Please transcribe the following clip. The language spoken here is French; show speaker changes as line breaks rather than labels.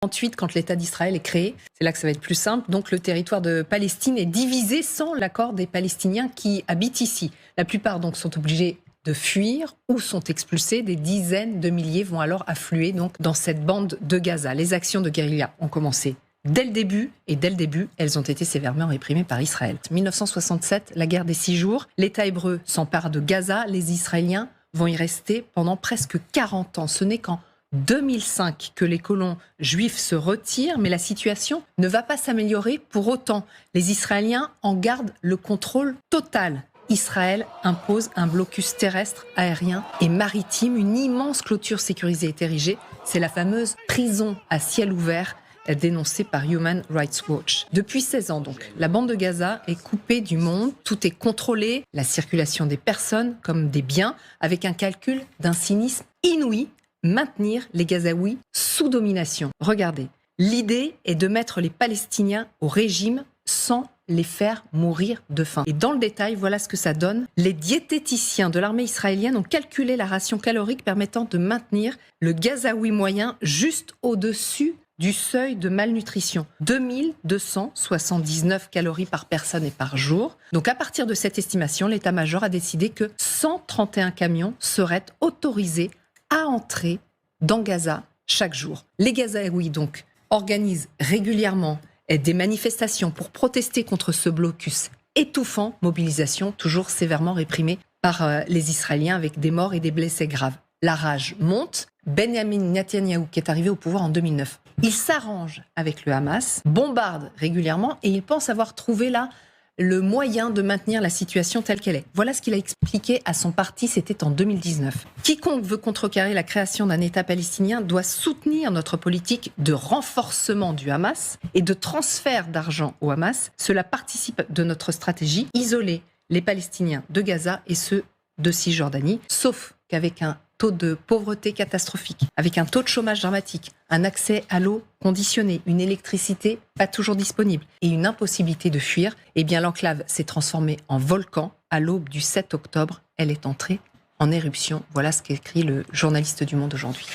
Ensuite, quand l'État d'Israël est créé, c'est là que ça va être plus simple. Donc, le territoire de Palestine est divisé sans l'accord des Palestiniens qui habitent ici. La plupart donc sont obligés de fuir ou sont expulsés. Des dizaines de milliers vont alors affluer donc dans cette bande de Gaza. Les actions de guérilla ont commencé dès le début, et dès le début, elles ont été sévèrement réprimées par Israël. 1967, la guerre des 6 jours, l'État hébreu s'empare de Gaza, les Israéliens vont y rester pendant presque 40 ans. Ce n'est qu'en 2005 que les colons juifs se retirent, mais la situation ne va pas s'améliorer pour autant. Les Israéliens en gardent le contrôle total. Israël impose un blocus terrestre, aérien et maritime. Une immense clôture sécurisée est érigée. C'est la fameuse prison à ciel ouvert dénoncée par Human Rights Watch. Depuis 16 ans donc, la bande de Gaza est coupée du monde. Tout est contrôlé, la circulation des personnes comme des biens, avec un calcul d'un cynisme inouï: maintenir les Gazaouis sous domination. Regardez, l'idée est de mettre les Palestiniens au régime sans les faire mourir de faim. Et dans le détail, voilà ce que ça donne. Les diététiciens de l'armée israélienne ont calculé la ration calorique permettant de maintenir le Gazaoui moyen juste au-dessus du seuil de malnutrition. 2279 calories par personne et par jour. Donc à partir de cette estimation, l'état-major a décidé que 131 camions seraient autorisés à entrer dans Gaza chaque jour. Les Gazaouis donc organisent régulièrement des manifestations pour protester contre ce blocus étouffant, mobilisation toujours sévèrement réprimée par les Israéliens avec des morts et des blessés graves. La rage monte. Benjamin Netanyahou, qui est arrivé au pouvoir en 2009, il s'arrange avec le Hamas, bombarde régulièrement et il pense avoir trouvé là le moyen de maintenir la situation telle qu'elle est. Voilà ce qu'il a expliqué à son parti, c'était en 2019. Quiconque veut contrecarrer la création d'un État palestinien doit soutenir notre politique de renforcement du Hamas et de transfert d'argent au Hamas. Cela participe de notre stratégie: isoler les Palestiniens de Gaza et ceux de Cisjordanie, sauf qu'avec un taux de pauvreté catastrophique, avec un taux de chômage dramatique, un accès à l'eau conditionnée, une électricité pas toujours disponible et une impossibilité de fuir, eh bien l'enclave s'est transformée en volcan. À l'aube du 7 octobre, elle est entrée en éruption. Voilà ce qu'écrit le journaliste du Monde aujourd'hui.